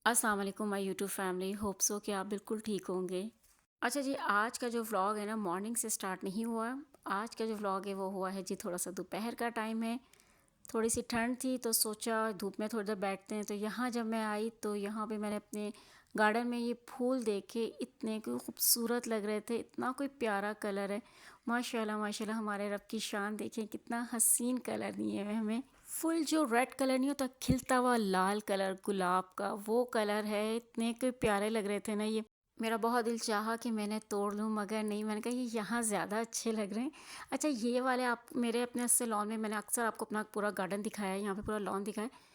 अस्सलाम वालेकुम my YouTube family. Hope so कि आप बिल्कुल ठीक होंगे। अच्छा जी, आज का जो व्लॉग है ना मॉर्निंग से स्टार्ट नहीं हुआ। आज का जो व्लॉग है वो हुआ है जी थोड़ा सा दोपहर का टाइम है। थोड़ी सी ठंड थी तो सोचा धूप में थोड़ी देर बैठते हैं। तो यहाँ जब मैं आई तो यहाँ पे मैंने अपने गार्डन में ये फूल देखे, इतने कोई खूबसूरत लग रहे थे, इतना कोई प्यारा कलर है। माशाल्लाह माशाल्लाह, हमारे रब की शान देखें, कितना हसीन कलर दिए हुए हमें। फुल जो रेड कलर नहीं होता, खिलता हुआ लाल कलर गुलाब का, वो कलर है। इतने कोई प्यारे लग रहे थे ना ये। मेरा बहुत दिल चाहा कि मैंने तोड़ लूँ मगर नहीं, मैंने कहा ये यहाँ ज़्यादा अच्छे लग रहे हैं। अच्छा, ये वाले आप मेरे अपने से लॉन में, मैंने अक्सर आपको अपना पूरा गार्डन दिखाया है, यहाँ पे पूरा लॉन दिखाया है।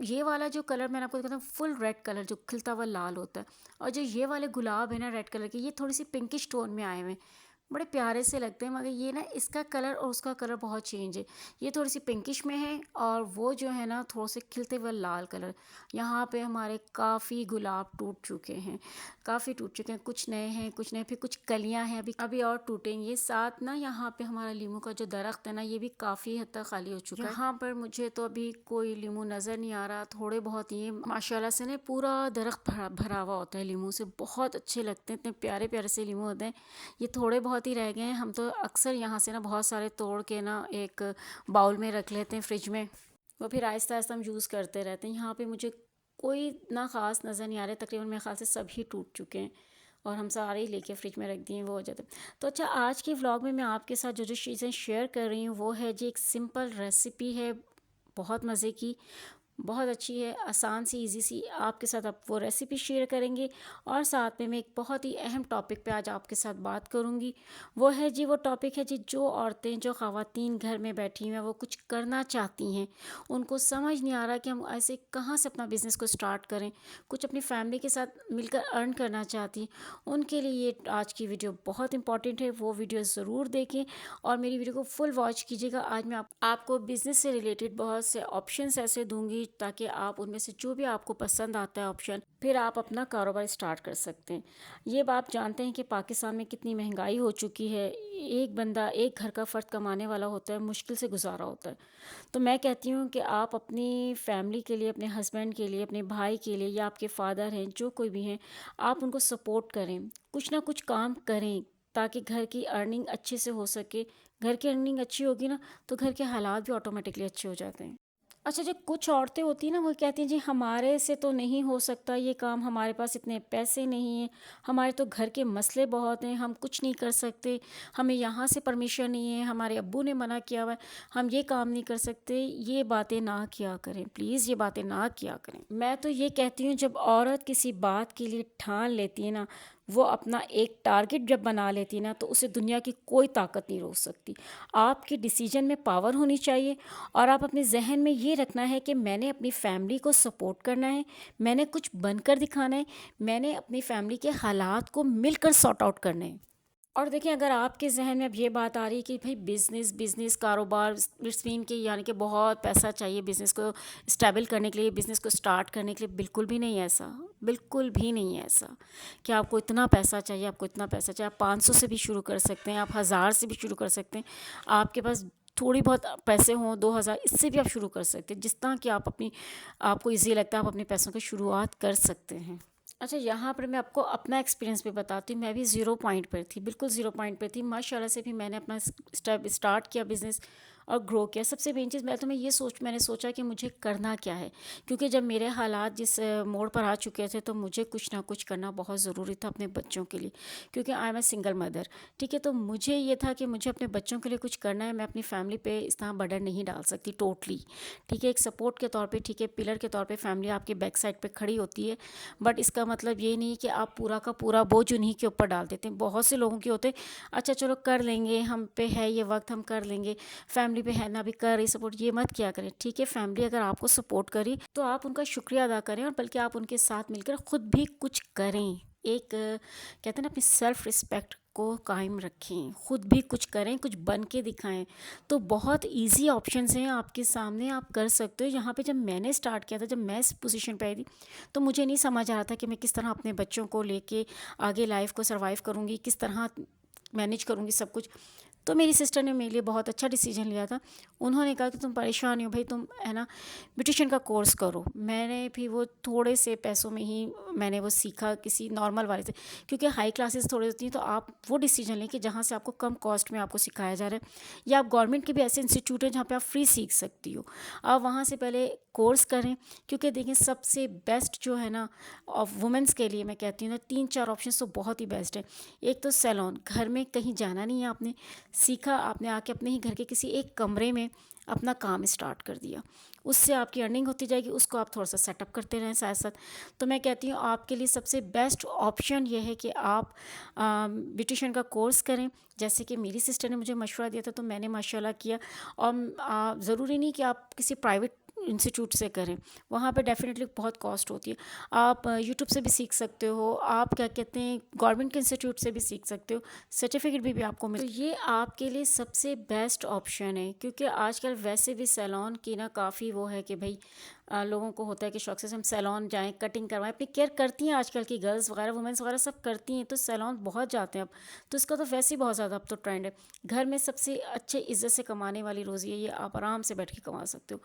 ये वाला जो कलर मैंने आपको दिखाया था फुल रेड कलर जो खिलता हुआ लाल होता है, और जो ये वाले गुलाब है ना रेड कलर के, ये थोड़ी सी पिंकिश टोन में आए हुए हैं। बड़े प्यारे से लगते हैं, मगर ये ना इसका कलर और उसका कलर बहुत चेंज है। ये थोड़ी सी पिंकिश में है और वो जो है ना थोड़े से खिलते हुए लाल कलर। यहाँ पे हमारे काफ़ी गुलाब टूट चुके हैं, काफ़ी टूट चुके हैं। कुछ नए हैं, कुछ नए, फिर कुछ कलियाँ हैं, अभी अभी और टूटेंगे। साथ ना यहाँ पे हमारा लीमू का जो दरख्त है ना, ये भी काफ़ी हद तक खाली हो चुका है। यहाँ पर मुझे तो अभी कोई लीमू नज़र नहीं आ रहा, थोड़े बहुत ये माशाल्लाह से ना पूरा दरख्त भरा भरा हुआ होता है लीमू से, बहुत अच्छे लगते हैं, इतने प्यारे प्यारे से लीमू होते हैं। ये थोड़े बहुत ही रह गए हैं। हम तो अक्सर यहाँ से ना बहुत सारे तोड़ के ना एक बाउल में रख लेते हैं फ्रिज में, वो फिर आहिस्ता आहिस्ता हम यूज़ करते रहते हैं। यहाँ पे मुझे कोई ना ख़ास नज़र नहीं आ रहे, तकरीबन मेरे ख्याल से सभी टूट चुके हैं और हम सारे ही लेके फ्रिज में रख दिए, वो हो जाते हैं। तो अच्छा, आज के व्लॉग में मैं आपके साथ जो जो चीज़ें शेयर कर रही हूँ वो है जी एक सिंपल रेसिपी है, बहुत मज़े की, बहुत अच्छी है, आसान सी इजी सी। आपके साथ आप वो रेसिपी शेयर करेंगे और साथ में मैं एक बहुत ही अहम टॉपिक पे आज आपके साथ बात करूँगी। वो है जी, वो टॉपिक है जी, जो औरतें, जो ख़वातीन घर में बैठी हुई हैं, वो कुछ करना चाहती हैं, उनको समझ नहीं आ रहा कि हम ऐसे कहाँ से अपना बिज़नेस को स्टार्ट करें, कुछ अपनी फैमिली के साथ मिलकर अर्न करना चाहती हैं। उनके लिए ये आज की वीडियो बहुत इंपॉर्टेंट है, वो वीडियो ज़रूर देखें और मेरी वीडियो को फुल वॉच कीजिएगा। आज मैं आपको बिज़नेस से रिलेटेड बहुत से ऑप्शंस ऐसे दूंगी ताकि आप उनमें से जो भी आपको पसंद आता है ऑप्शन, फिर आप अपना कारोबार स्टार्ट कर सकते हैं। ये बात जानते हैं कि पाकिस्तान में कितनी महंगाई हो चुकी है। एक बंदा, एक घर का फ़र्द कमाने वाला होता है, मुश्किल से गुजारा होता है। तो मैं कहती हूँ कि आप अपनी फैमिली के लिए, अपने हस्बैंड के लिए, अपने भाई के लिए, या आपके फादर हैं, जो कोई भी हैं, आप उनको सपोर्ट करें, कुछ ना कुछ काम करें ताकि घर की अर्निंग अच्छे से हो सके। घर की अर्निंग अच्छी होगी ना तो घर के हालात भी ऑटोमेटिकली अच्छे हो जाते हैं। अच्छा, जो कुछ औरतें होती हैं ना, वो कहती हैं जी हमारे से तो नहीं हो सकता ये काम, हमारे पास इतने पैसे नहीं हैं, हमारे तो घर के मसले बहुत हैं, हम कुछ नहीं कर सकते, हमें यहाँ से परमिशन नहीं है, हमारे अब्बू ने मना किया हुआ है, हम ये काम नहीं कर सकते। ये बातें ना किया करें प्लीज़, ये बातें ना किया करें। मैं तो ये कहती हूँ, जब औरत किसी बात के लिए ठान लेती है ना, वो अपना एक टारगेट जब बना लेती है ना, तो उसे दुनिया की कोई ताकत नहीं रोक सकती। आपकी डिसीजन में पावर होनी चाहिए और आप अपने जहन में ये रखना है कि मैंने अपनी फैमिली को सपोर्ट करना है, मैंने कुछ बनकर दिखाना है, मैंने अपनी फैमिली के हालात को मिलकर सॉर्ट आउट करना है। और देखिए, अगर आपके जहन में अब ये बात आ रही है कि भाई बिज़नेस बिज़नेस कारोबार इट्स मीन कि यानी कि बहुत पैसा चाहिए बिज़नेस को स्टेबल करने के लिए, बिज़नेस को स्टार्ट करने के लिए, बिल्कुल भी नहीं है ऐसा, बिल्कुल भी नहीं है ऐसा कि आपको इतना पैसा चाहिए, आपको इतना पैसा चाहिए। आप 500 से भी शुरू कर सकते हैं, आप 1000 से भी शुरू कर सकते हैं। आपके पास थोड़ी बहुत पैसे हों, 2000, इससे भी आप शुरू कर सकते हैं। जिस तरह कि आप अपनी, आपको ईजी लगता है, आप अपने पैसों की शुरुआत कर सकते हैं। अच्छा, यहाँ पर मैं आपको अपना एक्सपीरियंस भी बताती हूँ। मैं भी ज़ीरो पॉइंट पर थी, बिल्कुल ज़ीरो पॉइंट पर थी। माशाल्लाह से भी मैंने अपना स्टेप स्टार्ट किया बिज़नेस और ग्रो किया। सबसे मेन चीज़ मैंने सोचा कि मुझे करना क्या है, क्योंकि जब मेरे हालात जिस मोड़ पर आ चुके थे तो मुझे कुछ ना कुछ करना बहुत ज़रूरी था अपने बच्चों के लिए, क्योंकि I am a single mother. ठीक है, तो मुझे ये था कि मुझे अपने बच्चों के लिए कुछ करना है। मैं अपनी फैमिली पे इस तरह बर्डन नहीं डाल सकती टोटली। ठीक है, एक सपोर्ट के तौर पे, ठीक है, पिलर के तौर पे फैमिली आपके बैक साइड पे खड़ी होती है, बट इसका मतलब ये नहीं कि आप पूरा का पूरा बोझ उन्हीं के ऊपर डाल देते हैं। बहुत से लोगों के होते हैं, अच्छा चलो कर लेंगे, हम पे है ये वक्त, हम कर लेंगे, फैमिली पे है ना अभी कर रही सपोर्ट। ये मत किया करें। ठीक है, फैमिली अगर आपको सपोर्ट करी तो आप उनका शुक्रिया अदा करें, और बल्कि आप उनके साथ मिलकर खुद भी कुछ करें। एक कहते हैं ना, अपनी सेल्फ रिस्पेक्ट को कायम रखें, खुद भी कुछ करें, कुछ बन के दिखाएं। तो बहुत इजी ऑप्शंस हैं आपके सामने, आप कर सकते हो। यहाँ पे जब मैंने स्टार्ट किया था, जब मैं इस पोजीशन पे आई थी, तो मुझे नहीं समझ आ रहा था कि मैं किस तरह अपने बच्चों को लेके आगे लाइफ को सर्वाइव करूँगी, किस तरह मैनेज करूँगी सब कुछ। तो मेरी सिस्टर ने मेरे लिए बहुत अच्छा डिसीजन लिया था। उन्होंने कहा कि तुम परेशान हो भाई, तुम है ना ब्यूटिशियन का कोर्स करो। मैंने भी वो थोड़े से पैसों में ही मैंने वो सीखा किसी नॉर्मल वाले से, क्योंकि हाई क्लासेस थोड़ी होती हैं, तो आप वो डिसीजन लें कि जहाँ से आपको कम कॉस्ट में आपको सिखाया जा रहा है, या आप गवर्नमेंट के भी ऐसे इंस्टीट्यूट हैं जहाँ पे आप फ्री सीख सकती हो, आप वहाँ से पहले कोर्स करें। क्योंकि देखें सबसे बेस्ट जो है ना वुमेंस के लिए मैं कहती हूँ ना, 3-4 ऑप्शन तो बहुत ही बेस्ट है। एक तो सैलून, घर में कहीं जाना नहीं है, आपने सीखा, आपने आके अपने ही घर के किसी एक कमरे में अपना काम स्टार्ट कर दिया, उससे आपकी अर्निंग होती जाएगी, उसको आप थोड़ा सा सेटअप करते रहें साथ साथ। तो मैं कहती हूँ आपके लिए सबसे बेस्ट ऑप्शन ये है कि आप ब्यूटिशियन का कोर्स करें। जैसे कि मेरी सिस्टर ने मुझे मशवरा दिया था, तो मैंने माशाल्लाह किया। और ज़रूरी नहीं कि आप किसी प्राइवेट इंस्टीट्यूट से करें, वहाँ पे डेफिनेटली बहुत कॉस्ट होती है। आप यूट्यूब से भी सीख सकते हो, आप क्या कहते हैं गवर्नमेंट के इंस्टीट्यूट से भी सीख सकते हो, सर्टिफिकेट भी आपको मिल, तो ये आपके लिए सबसे बेस्ट ऑप्शन है। क्योंकि आजकल वैसे भी सैलून की ना काफ़ी वो है कि भाई लोगों को होता है कि शौक से हम सैलून जाएं, कटिंग करवाएं, अपनी केयर करती हैं आजकल की गर्ल्स वगैरह, वुमेंस वगैरह सब करती हैं, तो सैलून बहुत जाते हैं अब। तो इसका तो वैसे ही बहुत ज़्यादा अब तो ट्रेंड है। घर में सबसे अच्छे इज्जत से कमाने वाली रोज़ी है ये, आप आराम से बैठ के कमा सकते हो।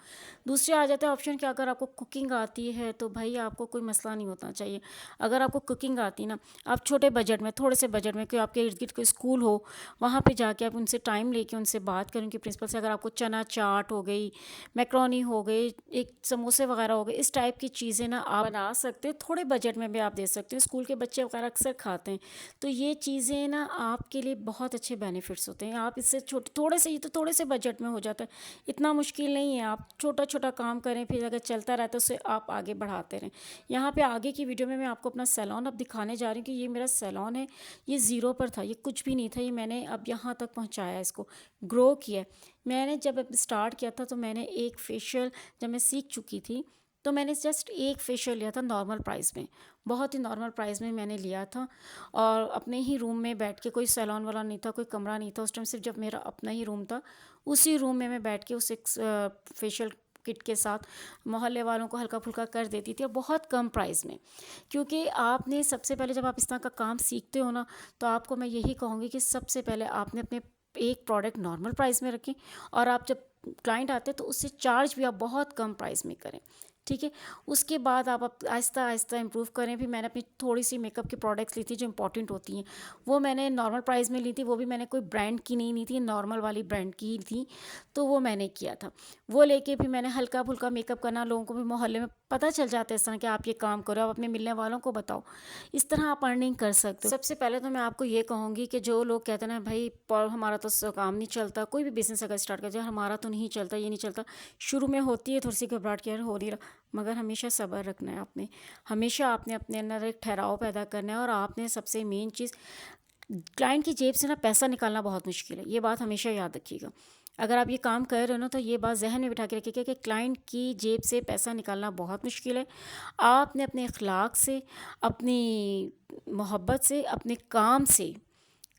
दूसरे आ जाता है ऑप्शन कि अगर आपको कुकिंग आती है तो भाई आपको कोई मसला नहीं होना चाहिए। अगर आपको कुकिंग आती ना, आप छोटे बजट में, थोड़े से बजट में, कोई आपके इर्द गिर्द कोई स्कूल हो, वहाँ पे जाके आप उनसे टाइम लेके उनसे बात करें, उनके प्रिंसिपल से, अगर आपको चना चाट हो गई, मैक्रोनी हो गई, एक समोसे वगैरह हो गए, इस टाइप की चीज़ें ना आप बना सकते हो, थोड़े बजट में भी आप दे सकते हो। स्कूल के बच्चे वगैरह अक्सर खाते हैं, तो ये चीज़ें ना आपके लिए बहुत अच्छे बेनिफिट्स होते हैं। आप इससे छोटे थोड़े से, ये तो थोड़े से बजट में हो जाता है, इतना मुश्किल नहीं है। आप छोटा छोटा काम करें, फिर अगर चलता रहता है उससे आप आगे बढ़ाते रहें। यहाँ पे आगे की वीडियो में मैं आपको अपना सैलून अब दिखाने जा रही हूँ कि ये मेरा सैलून है। ये ज़ीरो पर था, ये कुछ भी नहीं था, ये मैंने अब यहाँ तक पहुँचाया, इसको ग्रो किया। मैंने जब स्टार्ट किया था तो मैंने एक फेशियल, जब मैं सीख चुकी थी तो मैंने जस्ट एक फेशियल लिया था नॉर्मल प्राइस में, बहुत ही नॉर्मल प्राइस में मैंने लिया था। और अपने ही रूम में बैठ के, कोई सैलून वाला नहीं था, कोई कमरा नहीं था उस टाइम, सिर्फ जब मेरा अपना ही रूम था, उसी रूम में मैं बैठ के उस एक फेशियल किट के साथ मोहल्ले वालों को हल्का फुल्का कर देती थी, और बहुत कम प्राइस में। क्योंकि आपने सबसे पहले जब आप इस तरह का काम सीखते हो ना, तो आपको मैं यही कहूँगी कि सबसे पहले आपने अपने एक प्रोडक्ट नॉर्मल प्राइस में रखें, और आप जब क्लाइंट आते हैं तो उससे चार्ज भी आप बहुत कम प्राइस में करें, ठीक है। उसके बाद आप आहिस्ता आहिस्ता इम्प्रूव करें। फिर मैंने अपनी थोड़ी सी मेकअप की प्रोडक्ट्स ली थी जो इंपॉर्टेंट होती हैं, वो मैंने नॉर्मल प्राइस में ली थी, वो भी मैंने कोई ब्रांड की नहीं ली थी, नॉर्मल वाली ब्रांड की ही थी, तो वो मैंने किया था। वो लेके फिर मैंने हल्का फुल्का मेकअप करना, लोगों को भी मोहल्ले में पता चल जाता है इस तरह कि आप ये काम करो, आप अपने मिलने वालों को बताओ, इस तरह आप अर्निंग कर सकते हो। सबसे पहले तो मैं आपको ये कहूँगी कि जो लोग कहते हैं ना भाई हमारा तो काम नहीं चलता, कोई भी बिज़नेस अगर स्टार्ट कर जाए, हमारा तो नहीं चलता, ये नहीं चलता, शुरू में होती है थोड़ी सी घबराहट कि यार हो नहीं रहा, मगर हमेशा सब्र रखना है आपने, हमेशा आपने अपने अंदर एक ठहराव पैदा करना है। और आपने सबसे मेन चीज़, क्लाइंट की जेब से ना पैसा निकालना बहुत मुश्किल है, ये बात हमेशा याद रखिएगा। अगर आप ये काम कर रहे हो ना, तो ये बात जहन में बिठा के रखिएगा कि क्लाइंट की जेब से पैसा निकालना बहुत मुश्किल है। आपने अपने अखलाक से, अपनी मोहब्बत से, अपने काम से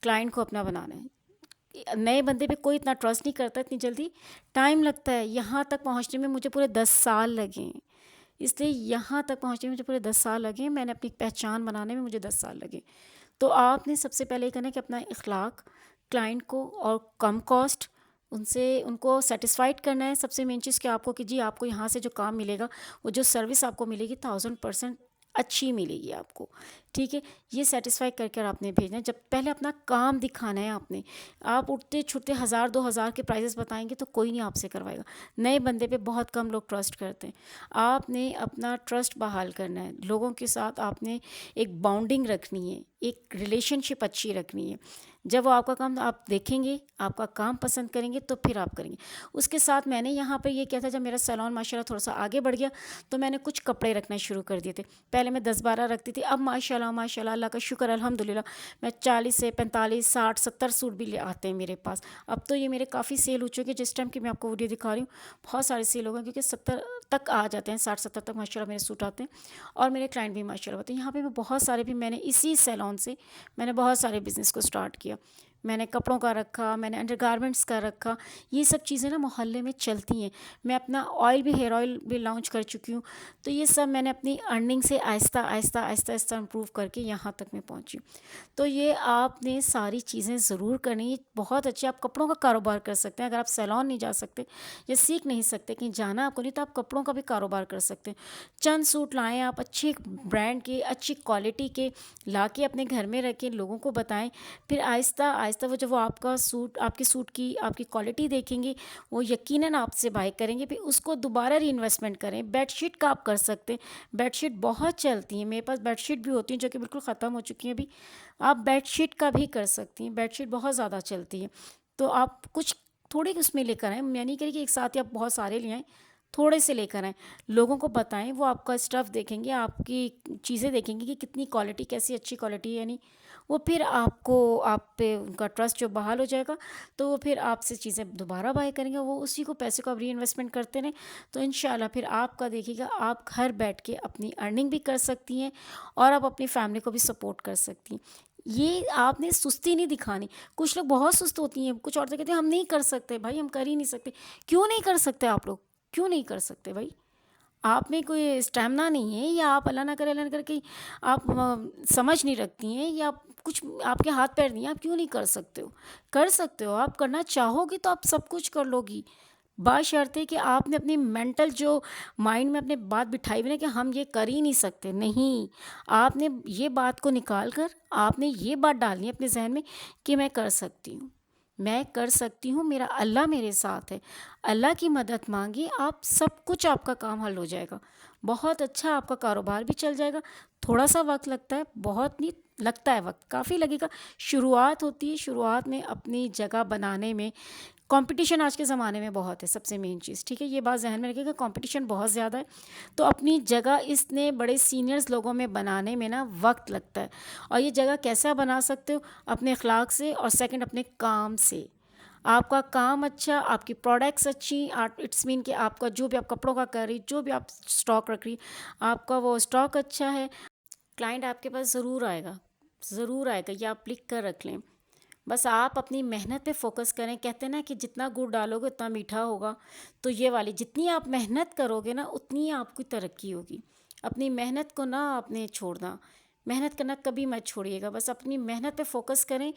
क्लाइंट को अपना बनाना है। नए बंदे पे कोई इतना ट्रस्ट नहीं करता इतनी जल्दी, टाइम लगता है। यहाँ तक पहुँचने में मुझे पूरे 10 साल लगे हैं, इसलिए यहाँ तक पहुँचने में मुझे पूरे 10 साल लगे। मैंने अपनी पहचान बनाने में मुझे 10 साल लगे। तो आपने सबसे पहले ये करना है कि अपना इखलाक, क्लाइंट को और कम कॉस्ट उनसे, उनको सेटिस्फाइड करना है। सबसे मेन चीज़ कि आपको, कि जी आपको यहाँ से जो काम मिलेगा, वो जो सर्विस आपको मिलेगी 1000% अच्छी मिलेगी आपको, ठीक है। ये सेटिस्फाई करके आपने भेजना है। जब पहले अपना काम दिखाना है आपने, आप उठते छुट्टे 1000-2000 के प्राइसेस बताएंगे तो कोई नहीं आपसे करवाएगा। नए बंदे पे बहुत कम लोग ट्रस्ट करते हैं। आपने अपना ट्रस्ट बहाल करना है, लोगों के साथ आपने एक बाउंडिंग रखनी है, एक रिलेशनशिप अच्छी रखनी है। जब वो आपका काम आप देखेंगे, आपका काम पसंद करेंगे, तो फिर आप करेंगे। उसके साथ मैंने यहाँ पर ये किया था, जब मेरा सैलून माशाल्लाह थोड़ा सा आगे बढ़ गया, तो मैंने कुछ कपड़े रखना शुरू कर दिए थे। पहले मैं 10-12 रखती थी, अब माशाल्लाह माशाल्लाह अल्लाह का शुक्र अल्हम्दुलिल्लाह, मैं 40 से 45, 60, 70 सूट भी ले आते हैं मेरे पास। अब तो ये मेरे काफ़ी सेल हो चुके हैं, जिस टाइम की मैं आपको वीडियो दिखा रही हूँ बहुत सारे सेल हो गए, क्योंकि 70 तक आ जाते हैं, 60-70 तक माशाल्लाह मेरे सूट आते हैं, और मेरे क्लाइंट भी माशाल्लाह होते हैं। यहाँ पे मैं बहुत सारे भी, मैंने इसी सैलून से मैंने बहुत सारे बिज़नेस को स्टार्ट किया। मैंने कपड़ों का रखा, मैंने अंडरगारमेंट्स का रखा। ये सब चीज़ें ना मोहल्ले में चलती हैं। मैं अपना ऑयल भी, हेयर ऑयल भी लॉन्च कर चुकी हूँ। तो ये सब मैंने अपनी अर्निंग से आहिस्ता आहिस्ता आहिस्ता आहिस्ता इम्प्रूव करके यहाँ तक मैं पहुँची। तो ये आपने सारी चीज़ें ज़रूर करनी। बहुत अच्छे आप कपड़ों का कारोबार कर सकते हैं। अगर आप सैलून नहीं जा सकते या सीख नहीं सकते, कहीं जाना आपको नहीं, तो आप कपड़ों का भी कारोबार कर सकते हैं। चंद सूट लाएँ आप अच्छे ब्रांड के, अच्छी क्वालिटी के, ला के अपने घर में रखें, लोगों को बताएं। फिर आहिस्ता आहिस्ता वो जब वो आपका सूट, आपके सूट की आपकी क्वालिटी देखेंगे, वो यकीनन आपसे बाय करेंगे। फिर उसको दोबारा री इन्वेस्टमेंट करें। बेडशीट का आप कर सकते हैं। बेडशीट बहुत चलती हैं, मेरे पास बेडशीट भी होती हैं जो कि बिल्कुल ख़त्म हो चुकी हैं अभी। आप बेडशीट का भी कर सकती हैं। बेडशीट बहुत ज़्यादा चलती है। तो आप कुछ थोड़े उसमें लेकर आएँ। मैं नहीं कह रही कि एक साथ ही आप बहुत सारे ले आएँ, थोड़े से लेकर आएँ। लोगों को बताएं, वो आपका स्टफ़ देखेंगे, आपकी चीज़ें देखेंगे कि कितनी क्वालिटी, कैसी अच्छी क्वालिटी है या नहीं। वो फिर आपको, आप पे उनका ट्रस्ट जो बहाल हो जाएगा, तो वो फिर आपसे चीज़ें दोबारा बाय करेंगे। वो उसी को, पैसे को आप री इन्वेस्टमेंट करते रहें, तो इंशाल्लाह फिर आपका देखिएगा, आप घर बैठ के अपनी अर्निंग भी कर सकती हैं और आप अपनी फैमिली को भी सपोर्ट कर सकती हैं। ये आपने सुस्ती नहीं दिखानी। कुछ लोग बहुत सुस्त होती हैं, कुछ औरतें कहती हैं हम नहीं कर सकते। भाई हम कर ही नहीं सकते। क्यों नहीं कर सकते आप लोग? क्यों नहीं कर सकते भाई? आप में कोई स्टैमिना नहीं है, या आप अल्लाह ना करे कहीं आप समझ नहीं रखती हैं, या कुछ आपके हाथ पैर नहीं है, आप क्यों नहीं कर सकते हो? कर सकते हो। आप करना चाहोगी तो आप सब कुछ कर लोगी। बशर्ते कि आपने अपनी मेंटल जो माइंड में अपने बात बिठाई हुई ना कि हम ये कर ही नहीं सकते। नहीं, आपने ये बात को निकाल कर आपने ये बात डालनी है अपने ज़हन में कि मैं कर सकती हूँ। मैं कर सकती हूँ, मेरा अल्लाह मेरे साथ है। अल्लाह की मदद मांगी, आप सब कुछ, आपका काम हल हो जाएगा। बहुत अच्छा आपका कारोबार भी चल जाएगा। थोड़ा सा वक्त लगता है, बहुत नहीं लगता है, वक्त काफ़ी लगेगा। शुरुआत होती है, शुरुआत में अपनी जगह बनाने में कंपटीशन आज के ज़माने में बहुत है, सबसे मेन चीज़, ठीक है? ये बात ज़हन में रखिएगा, कंपटीशन बहुत ज़्यादा है। तो अपनी जगह इतने बड़े सीनियर्स लोगों में बनाने में ना वक्त लगता है। और ये जगह कैसे आप बना सकते हो? अपने अखलाक से, और सेकंड अपने काम से। आपका काम अच्छा, आपकी प्रोडक्ट्स अच्छी, आप इट्स मीन कि आपका जो भी आप कपड़ों का कर रही, जो भी आप स्टॉक रख रही, आपका वो स्टॉक अच्छा है, क्लाइंट आपके पास ज़रूर आएगा। ज़रूर आएगा, ये आप लिख कर रख लें। बस आप अपनी मेहनत पे फोकस करें। कहते हैं ना कि जितना गुड़ डालोगे उतना मीठा होगा। तो ये वाली, जितनी आप मेहनत करोगे ना, उतनी आपकी तरक्की होगी। अपनी मेहनत को ना आपने छोड़ना। मेहनत करना कभी मत छोड़िएगा। बस अपनी मेहनत पे फोकस करें,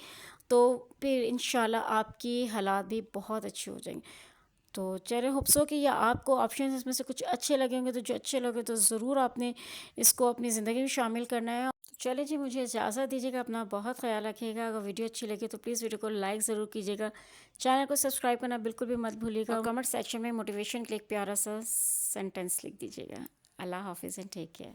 तो फिर इंशाल्लाह आपकी हालात भी बहुत अच्छे हो जाएंगे। तो चलिए, होप सो कि ये आपको ऑप्शन इसमें से कुछ अच्छे लगे होंगे। तो जो अच्छे लगे तो ज़रूर आपने इसको अपनी ज़िंदगी में शामिल करना है। चलिए जी, मुझे इजाज़त दीजिएगा। अपना बहुत ख्याल रखिएगा। अगर वीडियो अच्छी लगी तो प्लीज़ वीडियो को लाइक ज़रूर कीजिएगा। चैनल को सब्सक्राइब करना बिल्कुल भी मत भूलिएगा। और कमेंट सेक्शन में मोटिवेशन के लिए एक प्यारा सा सेंटेंस लिख दीजिएगा। अल्लाह हाफिज़ एंड टेक केयर।